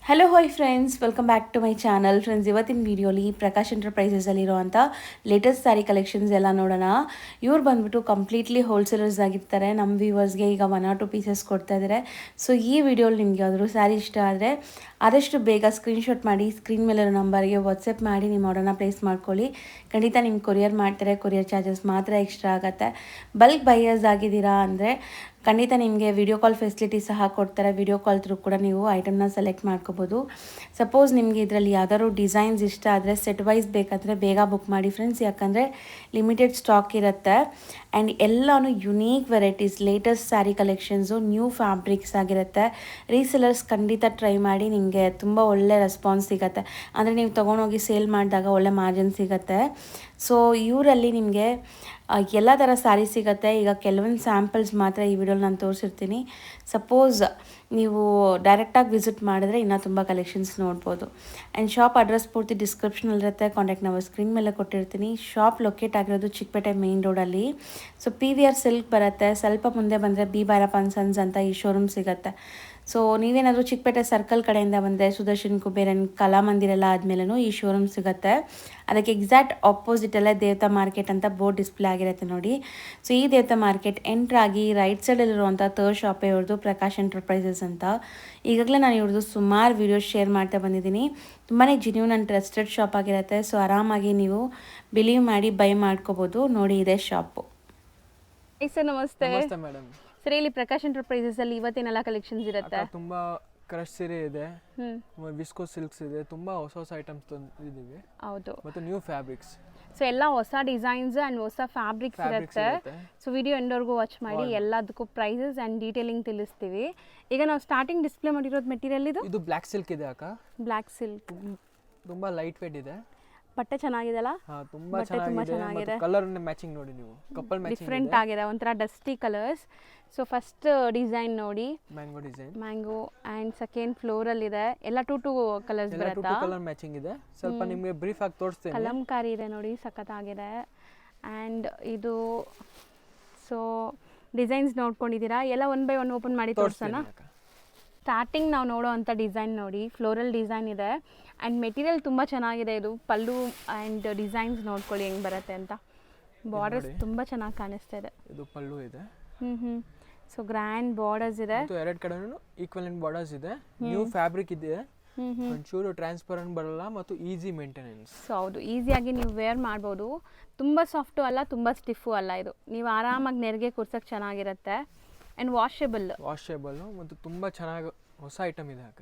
Hello hi friends, welcome back to my channel. Friends, ಇವತ್ತಿನ ವೀಡಿಯೋಲಿ ಪ್ರಕಾಶ್ ಎಂಟರ್ಪ್ರೈಸಸಲ್ಲಿರುವಂಥ ಲೇಟೆಸ್ಟ್ ಸ್ಯಾರಿ ಕಲೆಕ್ಷನ್ಸ್ ಎಲ್ಲ ನೋಡೋಣ. ಇವ್ರು ಬಂದ್ಬಿಟ್ಟು ಕಂಪ್ಲೀಟ್ಲಿ ಹೋಲ್ಸೇಲರ್ಸ್ ಆಗಿರ್ತಾರೆ. ನಮ್ಮ ವ್ಯೂವರ್ಸ್ಗೆ ಈಗ 1 or 2 ಪೀಸಸ್ ಕೊಡ್ತಾ ಇದ್ದಾರೆ. ಸೊ ಈ ವಿಡಿಯೋಲಿ ನಿಮಗೆ ಯಾವ್ದಾದ್ರು ಸ್ಯಾರಿ ಇಷ್ಟ ಆದರೆ ಆದಷ್ಟು ಬೇಗ ಸ್ಕ್ರೀನ್ಶಾಟ್ ಮಾಡಿ ಸ್ಕ್ರೀನ್ ಮೇಲಿರೋ ನಂಬರ್ಗೆ ವಾಟ್ಸಪ್ ಮಾಡಿ ನಿಮ್ಮ ಆರ್ಡರ್ನ ಪ್ಲೇಸ್ ಮಾಡ್ಕೊಳ್ಳಿ. ಖಂಡಿತ ನಿಮ್ಗೆ ಕೊರಿಯರ್ ಮಾಡ್ತಾರೆ. ಕೊರಿಯರ್ ಚಾರ್ಜಸ್ ಮಾತ್ರ ಎಕ್ಸ್ಟ್ರಾ ಆಗುತ್ತೆ. ಬಲ್ಕ್ ಬೈಯರ್ಸ್ ಆಗಿದ್ದೀರಾ ಅಂದರೆ ಖಂಡಿತ ನಿಮಗೆ ವಿಡಿಯೋ ಕಾಲ್ ಫೆಸಿಲಿಟಿ ಸಹ ಕೊಡ್ತಾರೆ. ವಿಡಿಯೋ ಕಾಲ್ ಥ್ರೂ ಕೂಡ ನೀವು ಐಟಮ್ನ ಸೆಲೆಕ್ಟ್ ಮಾಡ್ಕೋಬೋದು. ಸಪೋಸ್ ನಿಮಗೆ ಇದರಲ್ಲಿ ಯಾವ್ದಾದ್ರು ಡಿಸೈನ್ಸ್ ಇಷ್ಟ ಆದರೆ ಸೆಟ್ ವೈಸ್ ಬೇಕಾದರೆ ಬೇಗ ಬುಕ್ ಮಾಡಿ ಫ್ರೆಂಡ್ಸ್, ಯಾಕಂದರೆ ಲಿಮಿಟೆಡ್ ಸ್ಟಾಕ್ ಇರುತ್ತೆ. ಆ್ಯಂಡ್ ಎಲ್ಲನೂ unique varieties, latest sari collections, new fabrics ಆಗಿರುತ್ತೆ. ರೀಸೆಲರ್ಸ್ ಖಂಡಿತ ಟ್ರೈ ಮಾಡಿ, ನಿಮಗೆ ತುಂಬ ಒಳ್ಳೆ ರೆಸ್ಪಾನ್ಸ್ ಸಿಗುತ್ತೆ. ಅಂದರೆ ನೀವು ತೊಗೊಂಡೋಗಿ ಸೇಲ್ ಮಾಡಿದಾಗ ಒಳ್ಳೆ ಮಾರ್ಜಿನ್ ಸಿಗುತ್ತೆ. ಸೊ ಇವರಲ್ಲಿ ನಿಮಗೆ ಎಲ್ಲ ಥರ ಸ್ಯಾರಿ ಸಿಗುತ್ತೆ. ಈಗ ಕೆಲವೊಂದು ಸ್ಯಾಂಪಲ್ಸ್ ಮಾತ್ರ ಈ ವಿಡಿಯೋಲಿ ನಾನು ತೋರಿಸಿರ್ತೀನಿ. ಸಪೋಸ್ ನೀವು ಡೈರೆಕ್ಟಾಗಿ ವಿಸಿಟ್ ಮಾಡಿದ್ರೆ ಇನ್ನೂ ತುಂಬ ಕಲೆಕ್ಷನ್ಸ್ ನೋಡ್ಬೋದು. ಆ್ಯಂಡ್ ಶಾಪ್ ಅಡ್ರೆಸ್ ಪೂರ್ತಿ ಡಿಸ್ಕ್ರಿಪ್ಷನಲ್ಲಿರುತ್ತೆ. ಕಾಂಟ್ಯಾಕ್ಟ್ ನಂಬರ್ ಸ್ಕ್ರೀನ್ ಮೇಲೆ ಕೊಟ್ಟಿರ್ತೀನಿ. ಶಾಪ್ ಲೊಕೇಟ್ ಆಗಿರೋದು ಚಿಕ್ಕಪೇಟೆ ಮೇನ್ ರೋಡಲ್ಲಿ. ಸೊ PVR ಸಿಲ್ಕ್ ಬರುತ್ತೆ. ಸ್ವಲ್ಪ ಮುಂದೆ ಬಂದರೆ ಬಿ ಭೈರಪ್ಪ ಅಂಡ್ ಸನ್ಸ್ ಅಂತ ಈ ಶೋರೂಮ್ ಸಿಗುತ್ತೆ. ಸೊ ನೀವೇನಾದರೂ ಚಿಕ್ಕಪೇಟೆ ಸರ್ಕಲ್ ಕಡೆಯಿಂದ ಬಂದರೆ ಸುದರ್ಶನ್ ಕುಬೇರನ್ ಕಲಾಮಂದಿರ ಎಲ್ಲ ಆದಮೇಲೂ ಈ ಶೋರೂಮ್ ಸಿಗುತ್ತೆ. ಅದಕ್ಕೆ ಎಕ್ಸಾಕ್ಟ್ ಆಪೋಸಿಟಲ್ಲೇ ದೇವತಾ ಮಾರ್ಕೆಟ್ ಅಂತ ಬೋರ್ಡ್ ಡಿಸ್ಪ್ಲೇ ಆಗಿರುತ್ತೆ ನೋಡಿ. ಸೊ ಈ ದೇವತಾ ಮಾರ್ಕೆಟ್ ಎಂಟ್ರಾಗಿ ರೈಟ್ ಸೈಡಲ್ಲಿರುವಂಥ ಥರ್ಡ್ ಶಾಪೇ ಇವ್ರದ್ದು, ಪ್ರಕಾಶ್ ಎಂಟರ್ಪ್ರೈಸಸ್ ಅಂತ. ಈಗಾಗಲೇ ನಾನು ಇವ್ರದ್ದು ಸುಮಾರು ವೀಡಿಯೋಸ್ ಶೇರ್ ಮಾಡ್ತಾ ಬಂದಿದ್ದೀನಿ. ತುಂಬಾ ಜೆನ್ಯೂನ್ ಆ್ಯಂಡ್ ಟ್ರಸ್ಟೆಡ್ ಶಾಪ್ ಆಗಿರುತ್ತೆ. ಸೊ ಆರಾಮಾಗಿ ನೀವು ಬಿಲೀವ್ ಮಾಡಿ ಬೈ ಮಾಡ್ಕೋಬೋದು. ನೋಡಿ, ಇದೆ ಶಾಪು. ಸರ್ ನಮಸ್ತೆ. ನಮಸ್ತೆ ಮೇಡಮ್. ಸರ್, ಇಲ್ಲಿ ಪ್ರಕಾಶ್ ಎಂಟರ್ಪ್ರೈಸಸ್ ಅಲ್ಲಿ ಇವತ್ತೇನೆಲ್ಲ ಕಲೆಕ್ಷನ್ಸ್ ಇರುತ್ತೆ? ತುಂಬಾ ಕ್ರಶ್ ಸೀರೆ ಇದೆ, ವಿಸ್ಕೋ ಸಿಲ್ಕ್ಸ್ ಇದೆ, ತುಂಬಾ ಹೊಸ ಐಟಮ್ಸ್ ತಂದಿದ್ದೀವಿ. ಹೌದು, ಮತ್ತು ನ್ಯೂ ಫ್ಯಾಬ್ರಿಕ್ಸ್. ಸೊ ಎಲ್ಲ ಹೊಸ ಡಿಸೈನ್ಸ್ ಅಂಡ್ ಹೊಸ ಫ್ಯಾಬ್ರಿಕ್ಸ್ ಇರುತ್ತೆ. ಸೊ ವಿಡಿಯೋ ಎಂಡವರೆಗೂ ವಾಚ್ ಮಾಡಿ ಎಲ್ಲದಕ್ಕೂ ಪ್ರೈಸಸ್ ಅಂಡ್ ಡೀಟೇಲಿಂಗ್ ತಿಳಿಸ್ತೀವಿ. ಈಗ ನಾವು ಸ್ಟಾರ್ಟಿಂಗ್ ಡಿಸ್ಪ್ಲೇ ಮಾಡಿರೋದು ಮೆಟೀರಿಯಲ್ ಇದು ಬ್ಲ್ಯಾಕ್ ಸಿಲ್ಕ್ ಇದೆ ಅಕ್ಕ. ಬ್ಲ್ಯಾಕ್ ಸಿಲ್ಕ್ ತುಂಬಾ ಲೈಟ್ ವೇಟ್ ಇದೆ. ಬಟ್ಟೆ ಚೆನ್ನಾಗಿದೆಲ್ಲ? ತುಂಬಾ ಚೆನ್ನಾಗಿದೆ. ಕಲರ್ ಮ್ಯಾಚಿಂಗ್ ನೋಡಿ, ನೀವು ಕಪಲ್ ಮ್ಯಾಚಿಂಗ್ ಡಿಫ್ರೆಂಟ್ ಆಗಿದೆ, ಒಂಥರ dusty colours. So first design ನೋಡಿ, mango design, mango. And second floor ಅಲ್ಲಿ ಇದೆ, ಎಲ್ಲ ಟೂ ಕಲರ್ಸ್ ಬರುತ್ತಾ? ಕಲರ್ ಮ್ಯಾಚಿಂಗ್ ಇದೆ. ಸ್ವಲ್ಪ ನಿಮಗೆ ಬ್ರೀಫ್ ಆಗಿ ತೋರಿಸ್ತೇನೆ. ಕಲಂಕಾರಿ ಇದೆ ನೋಡಿ, ಸಖತ್ತಾಗಿದೆ. ಆ್ಯಂಡ್ ಇದು ಸೊ ಡಿಸೈನ್ಸ್ ನೋಡ್ಕೊಂಡಿದ್ದೀರಾ, ಎಲ್ಲ 1 by 1 ಓಪನ್ ಮಾಡಿ ತೋರಿಸೋಣ. ಸ್ಟಾರ್ಟಿಂಗ್ ನಾವು ನೋಡೋ ಅಂಥ ಡಿಸೈನ್ ನೋಡಿ, ಫ್ಲೋರಲ್ ಡಿಸೈನ್ ಇದೆ. ಆ್ಯಂಡ್ ಮೆಟೀರಿಯಲ್ ತುಂಬ ಚೆನ್ನಾಗಿದೆ. ಇದು ಪಲ್ಲು ಆ್ಯಂಡ್ ಡಿಸೈನ್ಸ್ ನೋಡ್ಕೊಳ್ಳಿ ಹೆಂಗೆ ಬರುತ್ತೆ ಅಂತ. ಬಾರ್ಡರ್ಸ್ ತುಂಬ ಚೆನ್ನಾಗಿ ಕಾಣಿಸ್ತಾ ಇದೆ. ಇದು ಪಲ್ಲು ಇದೆ. ಸೊ ಗ್ರ್ಯಾಂಡ್ ಬಾರ್ಡರ್ಸ್ ಇದೆ. ಎರಡು ಕಡೆನೂ ಈಕ್ವಲೆಂಟ್ ಬಾರ್ಡರ್ಸ್ ಇದೆ. ನ್ಯೂ ಫ್ಯಾಬ್ರಿಕ್ ಇದೆ. ಒಂಚೂರು ಟ್ರಾನ್ಸ್ಪರೆಂಟ್ ಬರಲ್ಲ ಮತ್ತು ಈಸಿ ಮೇಂಟೆನೆನ್ಸ್. ಸೊ ಹೌದು, ಈಸಿಯಾಗಿ ನೀವು ವೇರ್ ಮಾಡ್ಬೋದು. ತುಂಬ ಸಾಫ್ಟು ಅಲ್ಲ, ತುಂಬ ಸ್ಟಿಫು ಅಲ್ಲ. ಇದು ನೀವು ಆರಾಮಾಗಿ ನೆರಿಗೆ ಕೂರ್ಸೋಕ್ಕೆ ಚೆನ್ನಾಗಿರುತ್ತೆ. ಆ್ಯಂಡ್ ವಾಷೇಬಲ್ ಮತ್ತು ತುಂಬ ಚೆನ್ನಾಗಿ ಹೊಸ ಐಟಮ್ ಇದೆ ಅಕ್ಕ.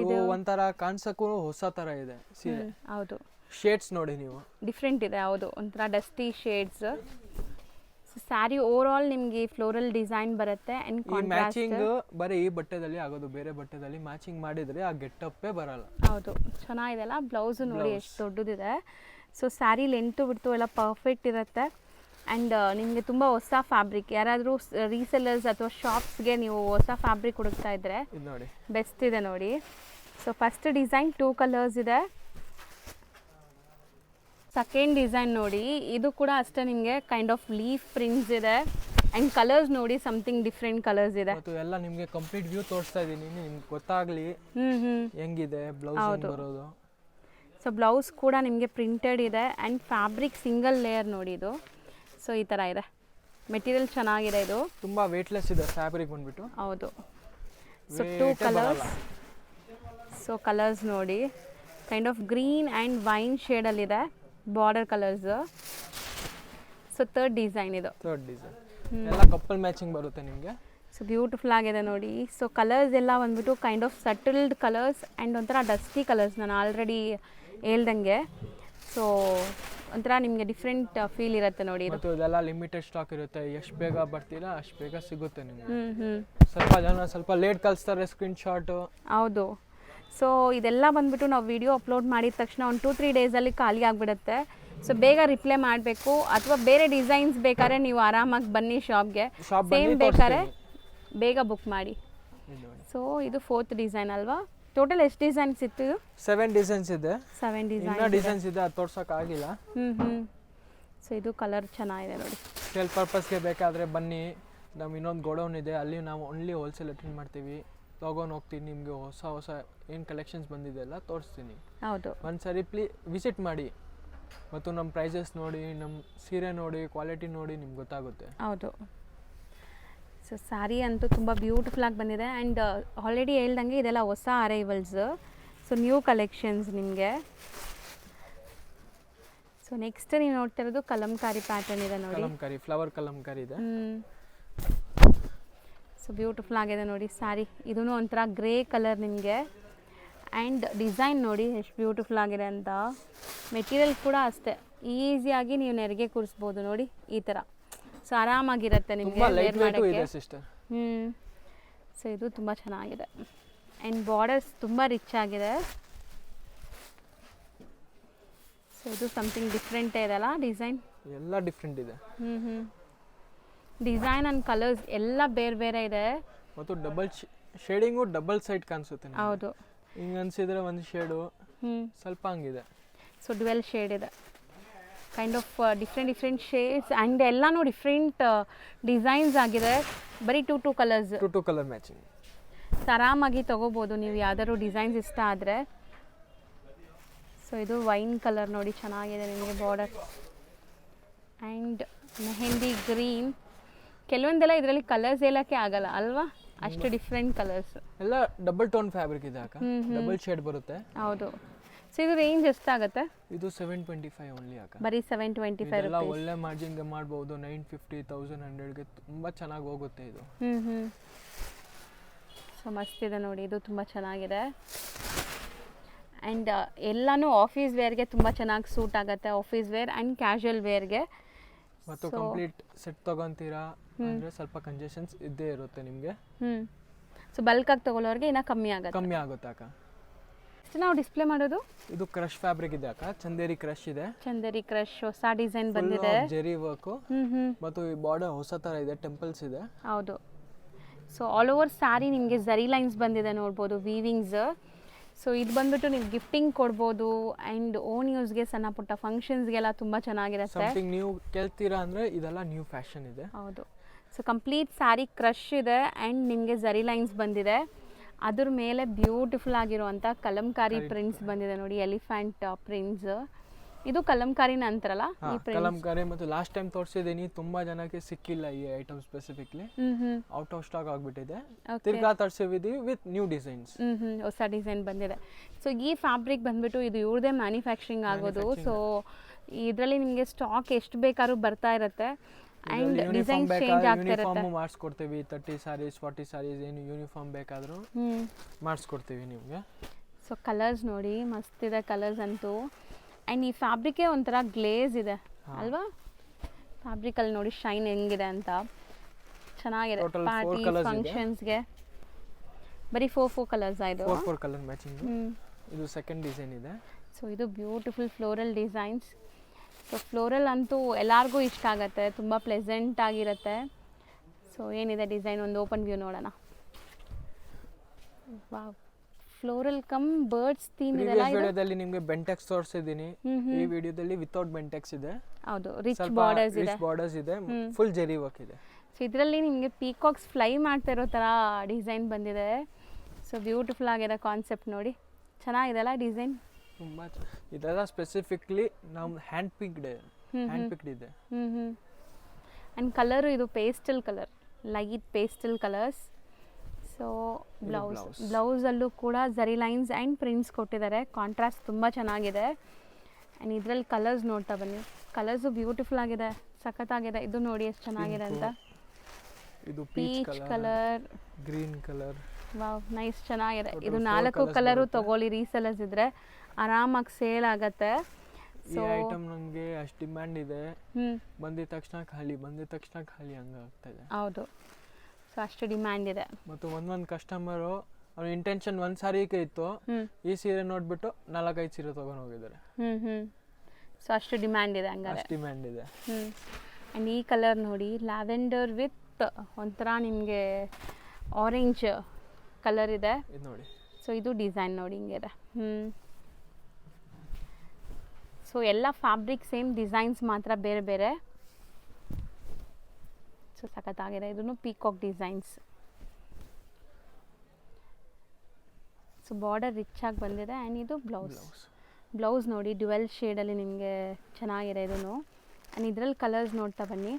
ಇದು ಒಂಥರ ಕಾಣಿಸಕ್ಕೂ ಹೊಸ ಥರ ಇದೆ ಸೀರೆ. ಹೌದು, ಶೇಡ್ಸ್ ನೋಡಿ ನೀವು, ಡಿಫ್ರೆಂಟ್ ಇದೆ. ಹೌದು, ಒಂಥರ dusty shades. Sari over all ನಿಮಗೆ ಫ್ಲೋರಲ್ ಡಿಸೈನ್ ಬರುತ್ತೆ. ಅಂಡ್ ಮ್ಯಾಚಿಂಗ್ ಬರೀ ಈ ಬಟ್ಟೆದಲ್ಲಿ ಆಗೋದು, ಬೇರೆ ಬಟ್ಟೆದಲ್ಲಿ ಮ್ಯಾಚಿಂಗ್ ಮಾಡಿದ್ರೆ ಆ ಗೆಟಪ್ಪೇ ಬರಲ್ಲ. ಹೌದು, ಚೆನ್ನಾಗಿದೆಲ್ಲ. ಬ್ಲೌಸ್ ನೋಡಿ ಎಷ್ಟು ದೊಡ್ಡದಿದೆ. ಸೊ ಸ್ಯಾರಿ ಲೆಂತು ಬಿಡ್ತು ಎಲ್ಲ ಪರ್ಫೆಕ್ಟ್ ಇರುತ್ತೆ. ಆ್ಯಂಡ್ ನಿಮಗೆ ತುಂಬ ಹೊಸ ಫ್ಯಾಬ್ರಿಕ್, ಯಾರಾದರೂ ರೀಸೆಲ್ಲರ್ಸ್ ಅಥವಾ ಶಾಪ್ಸ್ಗೆ ನೀವು ಹೊಸ ಫ್ಯಾಬ್ರಿಕ್ ಹುಡುಕ್ತಾ ಇದ್ದರೆ ನೋಡಿ, ಬೆಸ್ಟ್ ಇದೆ ನೋಡಿ. ಸೊ ಫಸ್ಟ್ ಡಿಸೈನ್ 2 ಕಲರ್ಸ್ ಇದೆ. ಸೆಕೆಂಡ್ ಡಿಸೈನ್ ನೋಡಿ, ಇದು ಕೂಡ ಅಷ್ಟೇ ನಿಮಗೆ ಕೈಂಡ್ ಆಫ್ ಲೀಫ್ ಪ್ರಿಂಟ್ಸ್ ಇದೆ. ಆ್ಯಂಡ್ ಕಲರ್ಸ್ ನೋಡಿ, ಸಮಥಿಂಗ್ ಡಿಫ್ರೆಂಟ್ ಕಲರ್ಸ್ ಇದೆ. ಮತ್ತು ಎಲ್ಲ ನಿಮಗೆ ಕಂಪ್ಲೀಟ್ ವ್ಯೂ ತೋರಿಸ್ತಾ ಇದ್ದೀನಿ, ನಿಮ್ಗೆ ಗೊತ್ತಾಗಲಿ ಹೆಂಗಿದೆ ಬ್ಲೌಸ್ ಬರೋದು. ಸೊ ಬ್ಲೌಸ್ ಕೂಡ ನಿಮಗೆ ಪ್ರಿಂಟೆಡ್ ಇದೆ. ಆ್ಯಂಡ್ ಫ್ಯಾಬ್ರಿಕ್ ಸಿಂಗಲ್ ಲೇಯರ್ ನೋಡಿ ಇದು. ಸೊ ಈ ಥರ ಇದೆ, ಮೆಟೀರಿಯಲ್ ಚೆನ್ನಾಗಿದೆ. ಇದು ತುಂಬ ವೇಟ್ಲೆಸ್ ಇದೆ ಫ್ಯಾಬ್ರಿಕ್ ಬಂದ್ಬಿಟ್ಟು. ಹೌದು. So 2 colours. ಸೊ ಕಲರ್ಸ್ ನೋಡಿ, kind of green and wine ಶೇಡಲ್ಲಿದೆ border colours. So third design ಇದು. ಎಲ್ಲ ಕಪಲ್ ಮ್ಯಾಚಿಂಗ್ ಬರುತ್ತೆ ನಿಮಗೆ. ಸೊ ಬ್ಯೂಟಿಫುಲ್ ಆಗಿದೆ ನೋಡಿ. ಸೊ ಕಲರ್ಸ್ ಎಲ್ಲ ಬಂದ್ಬಿಟ್ಟು ಕೈಂಡ್ ಆಫ್ ಸಟಲ್ಡ್ ಕಲರ್ಸ್ ಆ್ಯಂಡ್ ಒಂಥರ ಡಸ್ಟಿ ಕಲರ್ಸ್, ನಾನು ಆಲ್ರೆಡಿ ಹೇಳ್ದಂಗೆ. ಸೊ ಒಂಥರ ನಿಮಗೆ ಡಿಫ್ರೆಂಟ್ ಫೀಲ್ ಇರುತ್ತೆ ನೋಡಿ. ಇದು ಇದೆಲ್ಲ ಲಿಮಿಟೆಡ್ ಸ್ಟಾಕ್ ಇರುತ್ತೆ. ಎಷ್ಟು ಬೇಗ ಬರ್ತೀರಾ ಅಷ್ಟು ಬೇಗ ಸಿಗುತ್ತೆ ನಿಮಗೆ. ಸ್ವಲ್ಪ ಜನ ಸ್ವಲ್ಪ ಲೇಟ್ ಕಳಿಸ್ತಾರೆ ಸ್ಕ್ರೀನ್ಶಾಟ್. ಹೌದು. ಸೊ ಇದೆಲ್ಲ ಬಂದ್ಬಿಟ್ಟು ನಾವು ವಿಡಿಯೋ ಅಪ್ಲೋಡ್ ಮಾಡಿದ ತಕ್ಷಣ ಒಂದು 2-3 ಡೇಸಲ್ಲಿ ಖಾಲಿ ಆಗಿಬಿಡುತ್ತೆ. ಸೊ ಬೇಗ ರಿಪ್ಲೈ ಮಾಡಬೇಕು. ಅಥವಾ ಬೇರೆ ಡಿಸೈನ್ಸ್ ಬೇಕಾದ್ರೆ ನೀವು ಆರಾಮಾಗಿ ಬನ್ನಿ ಶಾಪ್ಗೆ. ಸೇಮ್ ಬೇಕಾದ್ರೆ ಬೇಗ ಬುಕ್ ಮಾಡಿ. ಸೊ ಇದು 4th ಡಿಸೈನ್ ಅಲ್ವಾ? ಟೋಟಲ್ ಎಷ್ಟು ಡಿಸೈನ್ಸ್ ಇತ್ತು? 7 ಡಿಸೈನ್ಸ್ ಇದೆ. 7 ಡಿಸೈನ್ಸ್ ಇದೆ, ಅದು ತೋರ್ಸೋಕ್ಕಾಗಿಲ್ಲ. ಸೊ ಇದು ಕಲರ್ ಚೆನ್ನಾಗಿದೆ ನೋಡಿ. ಸೇಲ್ ಪರ್ಪಸ್ಗೆ ಬೇಕಾದರೆ ಬನ್ನಿ. ನಮ್ಮ ಇನ್ನೊಂದು ಗೋಡೌನ್ ಇದೆ, ಅಲ್ಲಿ ನಾವು ಓನ್ಲಿ ಹೋಲ್ಸೇಲ್ ಅಟೆಂಡ್ ಮಾಡ್ತೀವಿ. ತೊಗೊಂಡು ಹೋಗ್ತೀನಿ, ನಿಮಗೆ ಹೊಸ ಹೊಸ ಏನು ಕಲೆಕ್ಷನ್ಸ್ ಬಂದಿದೆ ಎಲ್ಲ ತೋರಿಸ್ತೀನಿ. ಹೌದು. ಒಂದ್ಸರಿ ವಿಸಿಟ್ ಮಾಡಿ ಮತ್ತು ನಮ್ಮ ಪ್ರೈಸಸ್ ನೋಡಿ, ನಮ್ಮ ಸೀರೆ ನೋಡಿ, ಕ್ವಾಲಿಟಿ ನೋಡಿ ನಿಮ್ಗೆ ಗೊತ್ತಾಗುತ್ತೆ. ಹೌದು. ಸೊ ಸ್ಯಾರಿ ಅಂತೂ ತುಂಬ ಬ್ಯೂಟಿಫುಲ್ಲಾಗಿ ಬಂದಿದೆ ಆ್ಯಂಡ್ ಆಲ್ರೆಡಿ ಹೇಳ್ದಂಗೆ ಇದೆಲ್ಲ ಹೊಸ ಅರೈವಲ್ಸ್, ಸೊ ನ್ಯೂ ಕಲೆಕ್ಷನ್ಸ್ ನಿಮಗೆ. ಸೊ ನೆಕ್ಸ್ಟ್ ನೀವು ನೋಡ್ತಿರೋದು ಕಲಂಕಾರಿ ಪ್ಯಾಟರ್ನ್ ಇದೆ ನೋಡಿ. ಕಲಂಕಾರಿ, ಫ್ಲವರ್ ಕಲಂಕಾರಿ ಇದೆ. ಸೊ ಬ್ಯೂಟಿಫುಲ್ ಆಗಿದೆ ನೋಡಿ ಸ್ಯಾರಿ. ಇದೂ ಒಂಥರ ಗ್ರೇ ಕಲರ್ ನಿಮಗೆ. ಆ್ಯಂಡ್ ಡಿಸೈನ್ ನೋಡಿ ಎಷ್ಟು ಬ್ಯೂಟಿಫುಲ್ ಆಗಿದೆ ಅಂತ. ಮೆಟೀರಿಯಲ್ ಕೂಡ ಅಷ್ಟೇ, ಈಸಿಯಾಗಿ ನೀವು ನೆರಿಗೆ ಕೂರಿಸ್ಬೋದು ನೋಡಿ ಈ ಥರ. ಸೊ ಆರಾಮಾಗಿರುತ್ತೆ ನಿಮಗೆ ವೇರ್ ಮಾಡೋಕ್ಕೆ. ಸೊ ಇದು ತುಂಬ ಚೆನ್ನಾಗಿದೆ. ಆ್ಯಂಡ್ ಬಾರ್ಡರ್ಸ್ ತುಂಬ ರಿಚ್ ಆಗಿದೆ. ಸೊ ಇದು ಸಮಥಿಂಗ್ ಡಿಫ್ರೆಂಟೇ ಇದೆಲ್ಲ ಡಿಸೈನ್. ಎಲ್ಲ ಡಿಫ್ರೆಂಟ್ ಇದೆ. ಡಿಸೈನ್ ಆ್ಯಂಡ್ ಕಲರ್ಸ್ ಎಲ್ಲ ಬೇರೆ ಬೇರೆ ಇದೆ. ಮತ್ತು ಡಬಲ್ ಶೇಡಿಂಗು ಡಬಲ್ ಸೈಡ್ ಕಾಣಿಸುತ್ತೆ. ಹೌದು. ಹಿಂಗೆ ಅನಿಸಿದ್ರೆ ಒಂದು ಶೇಡು ಸ್ವಲ್ಪ ಹಂಗಿದೆ. ಸೊ ಡ್ವೆಲ್ ಶೇಡ್ ಇದೆ, kind of different shades and ಎಲ್ಲನೂ ಡಿಫ್ರೆಂಟ್ ಡಿಸೈನ್ಸ್ ಆಗಿದೆ. ಬರೀ two colours, two colour matching. ಆರಾಮಾಗಿ ತೊಗೋಬೋದು ನೀವು ಯಾವ್ದಾದ್ರು ಡಿಸೈನ್ಸ್ ಇಷ್ಟ ಆದರೆ. ಸೊ ಇದು ವೈನ್ ಕಲರ್ ನೋಡಿ ಚೆನ್ನಾಗಿದೆ ನಿಮಗೆ ಬಾರ್ಡರ್. And mehndi green. ಕೆಲವೊಂದೆಲ್ಲ ಇದರಲ್ಲಿ ಕಲರ್ಸ್ ಹೇಳೋಕ್ಕೆ ಆಗಲ್ಲ ಅಲ್ವಾ, ಅಷ್ಟು ಡಿಫ್ರೆಂಟ್ ಕಲರ್ಸ್. ಎಲ್ಲ ಡಬಲ್ ಟೋನ್ ಫ್ಯಾಬ್ರಿಕ್ ಇದೆ ಅಕ್ಕ, ಡಬಲ್ ಶೇಡ್ ಬರುತ್ತೆ. ಹೌದು. ಸೊ ಇದು ರೇಂಜ್ ಎಷ್ಟಾಗುತ್ತೆ? ಇದು 725 ಓನ್ಲಿ ಅಕ್ಕ. ಬರೀ 725 ಎಲ್ಲ ಒಳ್ಳೆ ಮಾರ್ಜಿನ್ಗೆ ಮಾಡ್ಬೋದು. 950, 1100ಗೆ ತುಂಬ ಚೆನ್ನಾಗಿ ಹೋಗುತ್ತೆ ಇದು. ಸೊ ಮಸ್ತ್ ಇದೆ ನೋಡಿ, ಇದು ತುಂಬ ಚೆನ್ನಾಗಿದೆ. ಆ್ಯಂಡ್ ಎಲ್ಲನೂ ಆಫೀಸ್ ವೇರ್ಗೆ ತುಂಬ ಚೆನ್ನಾಗಿ ಸೂಟ್ ಆಗುತ್ತೆ, ಆಫೀಸ್ ವೇರ್ ಆ್ಯಂಡ್ ಕ್ಯಾಶುವಲ್ ವೇರ್ಗೆ. ಮತ್ತು ಕಂಪ್ಲೀಟ್ ಸೆಟ್ ತೊಗೊತೀರಾ ಅಂದರೆ ಸ್ವಲ್ಪ ಕಂಜೆಷನ್ಸ್ ಇದ್ದೇ ಇರುತ್ತೆ ನಿಮಗೆ. ಸೊ ಬಲ್ಕಾಗಿ ತೊಗೊಳ್ಳೋರಿಗೆ ಇನ್ನೂ ಕಮ್ಮಿ ಆಗುತ್ತೆ ಅಕ್ಕ. ನಾವು ಡಿಸ್ಪ್ಲೇ ಮಾಡೋದು ಇದು ಕ್ರಶ್ ಫ್ಯಾಬ್ರಿಕ್ ಇದೆ ಅಕ್ಕ, ಚಂದೇರಿ ಕ್ರಶ್ ಇದೆ. ಚಂದೇರಿ ಕ್ರಶ್ ಹೊಸ ಡಿಸೈನ್ ಬಂದಿದೆ. ಜೆರಿ ವರ್ಕ್ ಮತ್ತು ಈ ಬಾರ್ಡರ್ ಹೊಸ ತರ ಇದೆ, ಟೆಂಪಲ್ಸ್ ಇದೆ. ಹೌದು. ಸೊ ಆಲ್ ಓವರ್ ಸ್ಯಾರಿ ನಿಮಗೆ ಜರಿ ಲೈನ್ಸ್ ಬಂದಿದೆ ನೋಡ್ಬೋದು, ವೀವಿಂಗ್ಸ್. ಸೊ ಇದು ಬಂದ್ಬಿಟ್ಟು ನೀವು ಗಿಫ್ಟಿಂಗ್ ಕೊಡ್ಬೋದು ಆ್ಯಂಡ್ ಓನ್ ಯೂಸ್ಗೆ ಸಣ್ಣ ಪುಟ್ಟ ಫಂಕ್ಷನ್ಸ್ಗೆಲ್ಲ ತುಂಬ ಚೆನ್ನಾಗಿರುತ್ತೆ. ಸಮಥಿಂಗ್ ನೀವು ಕೇಳ್ತೀರಾ ಅಂದರೆ ಇದೆಲ್ಲ ನ್ಯೂ ಫ್ಯಾಷನ್ ಇದೆ. ಹೌದು. ಸೊ ಕಂಪ್ಲೀಟ್ ಸ್ಯಾರಿ ಕ್ರಶ್ ಇದೆ ಆ್ಯಂಡ್ ನಿಮಗೆ ಜರಿ ಲೈನ್ಸ್ ಬಂದಿದೆ. ಅದ್ರ ಮೇಲೆ ಬ್ಯೂಟಿಫುಲ್ ಆಗಿರುವಂಥ ಕಲಂಕಾರಿ ಪ್ರಿಂಟ್ಸ್ ಬಂದಿದೆ ನೋಡಿ, ಎಲಿಫೆಂಟ್ ಪ್ರಿಂಟ್ಸ್. ಇದು ಕಲಂಕಾರಿನ ಅಂತಾರಲ್ಲ ಈ ಪ್ರಿಂಟ್ಸ್. ಕಲಂಕಾರಿ. ಮತ್ತು ಲಾಸ್ಟ್ ಟೈಮ್ ತೋರಿಸಿದ್ದೀನಿ, ತುಂಬಾ ಜನಕ್ಕೆ ಸಿಕ್ಕಿಲ್ಲ ಈ item specifically, out of stock ಆಗಿಬಿಟ್ಟಿದೆ. ತಿರ್ಗಾ ತರಿಸಿದ್ದೀವಿ ವಿತ್ ನ್ಯೂ ಡಿಸೈನ್ಸ್. ಹೊಸ ಡಿಸೈನ್ ಬಂದಿದೆ. ಸೊ ಈ ಫ್ಯಾಬ್ರಿಕ್ ಬಂದ್ಬಿಟ್ಟು ಇದು ಇವ್ರದೇ ಮ್ಯಾನುಫ್ಯಾಕ್ಚರಿಂಗ್ ಆಗೋದು. ಸೊ ಇದರಲ್ಲಿ ನಿಮಗೆ ಸ್ಟಾಕ್ ಎಷ್ಟು ಬೇಕಾದ್ರೂ ಬರ್ತಾ ಇರುತ್ತೆ ಆ್ಯಂಡ್ ಡಿಸೈನ್ ಚೇಂಜ್ ಆಗ್ತಾ ಇರುತ್ತೆ. ಯೂನಿಫಾರ್ಮ್ ಮಾಡಿಸ್ಕೊಡ್ತೀವಿ, 30 ಸ್ಯಾರೀಸ್ 40 ಸ್ಯಾರೀಸ್ ಏನು ಯೂನಿಫಾರ್ಮ್ ಬೇಕಾದರೂ ಮಾಡಿಸ್ಕೊಡ್ತೀವಿ ನಿಮಗೆ. ಸೊ ಕಲರ್ಸ್ ನೋಡಿ ಮಸ್ತ್ ಇದೆ ಕಲರ್ಸ್ ಅಂತೂ. ಆ್ಯಂಡ್ ಈ ಫ್ಯಾಬ್ರಿಕೇ ಒಂಥರ ಗ್ಲೇಸ್ ಇದೆ ಅಲ್ವಾ, ಫ್ಯಾಬ್ರಿಕಲ್ಲಿ ನೋಡಿ ಶೈನ್ ಹೆಂಗಿದೆ ಅಂತ. ಚೆನ್ನಾಗಿದೆ ಪಾರ್ಟಿ ಫಂಕ್ಷನ್ಸ್ಗೆ. ಬರೀ 4 ಕಲರ್ಸ್ ಆಯಿತು. 4 ಕಲರ್ ಮ್ಯಾಚಿಂಗ್. ಇದು ಸೆಕೆಂಡ್ ಡಿಸೈನ್ ಇದೆ. ಸೊ ಇದು beautiful floral designs. So floral ಅಂತೂ ಎಲ್ಲರಿಗೂ ಇಷ್ಟ ಆಗುತ್ತೆ, ತುಂಬ ಪ್ಲೆಸೆಂಟ್ ಆಗಿರುತ್ತೆ. ಸೊ ಏನಿದೆ ಡಿಸೈನ್ ಒಂದು ಓಪನ್ ವ್ಯೂ ನೋಡೋಣ. Wow, floral come birds theme ಇದೆ. ಈ ವಿಡಿಯೋದಲ್ಲಿ ನಿಮಗೆ ಬೆಂಟೆಕ್ಸ್ ತೋರಿಸಿದ್ದೀನಿ, ಈ ವಿಡಿಯೋದಲ್ಲಿ ವಿತೌಟ್ ಬೆಂಟೆಕ್ಸ್ ಇದೆ. ಹೌದು, ರಿಚ್ ಬಾರ್ಡರ್ಸ್ ಇದೆ. ಬಾರ್ಡರ್ಸ್ ಇದೆ, ಫುಲ್ ಜೆರಿ ವರ್ಕ್ ಇದೆ. ಸೊ ಇದರಲ್ಲಿ ನಿಮಗೆ ಪೀಕಾಕ್ಸ್ ಫ್ಲೈ ಮಾಡ್ತಾ ಇರೋ ಥರ ಡಿಸೈನ್ ಬಂದಿದೆ. ಸೊ ಬ್ಯೂಟಿಫುಲ್ ಆಗಿದೆ ಕಾನ್ಸೆಪ್ಟ್ ನೋಡಿ, ಚೆನ್ನಾಗಿದೆಲ್ಲ ಡಿಸೈನ್. ತುಂಬ ಇದೆಲ್ಲ ಸ್ಪೆಸಿಫಿಕ್ಲಿ ನಮ್ಮ ಹ್ಯಾಂಡ್ ಪಿಕ್ಡ್ ಇದೆ. ಆ್ಯಂಡ್ ಕಲರು ಇದು pastel colour, light pastel colours. So ಬ್ಲೌಸಲ್ಲೂ ಕೂಡ ಜರಿ ಲೈನ್ಸ್ ಆ್ಯಂಡ್ ಪ್ರಿಂಟ್ಸ್ ಕೊಟ್ಟಿದ್ದಾರೆ. ಕಾಂಟ್ರಾಸ್ಟ್ ತುಂಬ ಚೆನ್ನಾಗಿದೆ. ಆ್ಯಂಡ್ ಇದರಲ್ಲಿ ಕಲರ್ಸ್ ನೋಡ್ತಾ ಬನ್ನಿ, ಕಲರ್ಸು ಬ್ಯೂಟಿಫುಲ್ ಆಗಿದೆ, ಸಖತ್ತಾಗಿದೆ. ಇದು ನೋಡಿ ಎಷ್ಟು ಚೆನ್ನಾಗಿದೆ ಅಂತ. ಇದು peach colour, green colour. Wow, nice, ಚೆನ್ನಾಗಿದೆ. ಇದು 4 ಕಲರು ತಗೊಳ್ಳಿ, ರೀಸೆಲರ್ಸ್ ಇದ್ರೆ ಆರಾಮಾಗಿ ಸೇಲ್ ಆಗುತ್ತೆ. ಈ ಐಟಮ್ ನನಗೆ ಅಷ್ಟು ಡಿಮ್ಯಾಂಡ್ ಇದೆ, ಬಂದಿದ ತಕ್ಷಣ ಖಾಲಿ ಹಂಗೆ ಆಗ್ತಾ ಇದೆ. ಹೌದು, ಸೊ ಅಷ್ಟು ಡಿಮ್ಯಾಂಡ್ ಇದೆ. ಮತ್ತು ಒಂದೊಂದು ಕಸ್ಟಮರು ಅವ್ರ ಇಂಟೆನ್ಷನ್ ಒಂದು ಸಾರಿಗೆ ಇತ್ತು, ಈ ಸೀರೆ ನೋಡ್ಬಿಟ್ಟು 4-5 ಸೀರೆ ತಗೊಂಡು ಹೋಗಿದ್ದಾರೆ. ಸೊ ಅಷ್ಟು ಡಿಮ್ಯಾಂಡ್ ಇದೆ ಹಂಗಾರೆ. ಅಷ್ಟು ಡಿಮ್ಯಾಂಡ್ ಇದೆ. ಆ್ಯಂಡ್ ಈ ಕಲರ್ ನೋಡಿ, ಲ್ಯಾವೆಂಡರ್ ವಿತ್ ಒಂಥರ ನಿಮಗೆ ಆರೆಂಜ್ ಕಲರ್ ಇದೆ. ಇದು ನೋಡಿ. ಸೊ ಇದು ಡಿಸೈನ್ ನೋಡಿ ಹಿಂಗಿದೆ. ಸೊ ಎಲ್ಲ ಫ್ಯಾಬ್ರಿಕ್ ಸೇಮ್, ಡಿಸೈನ್ಸ್ ಮಾತ್ರ ಬೇರೆ ಬೇರೆ. ಸೊ ಸಖತ್ತಾಗಿದೆ. ಇದನ್ನು peacock designs. So border rich ಆಗಿ ಬಂದಿದೆ ಆ್ಯಂಡ್ ಇದು ಬ್ಲೌಸ್ ನೋಡಿ ಡ್ಯುವೆಲ್ ಶೇಡಲ್ಲಿ ನಿಮಗೆ ಚೆನ್ನಾಗಿದೆ ಇದೂ. ಆ್ಯಂಡ್ ಇದರಲ್ಲಿ ಕಲರ್ಸ್ ನೋಡ್ತಾ ಬನ್ನಿ.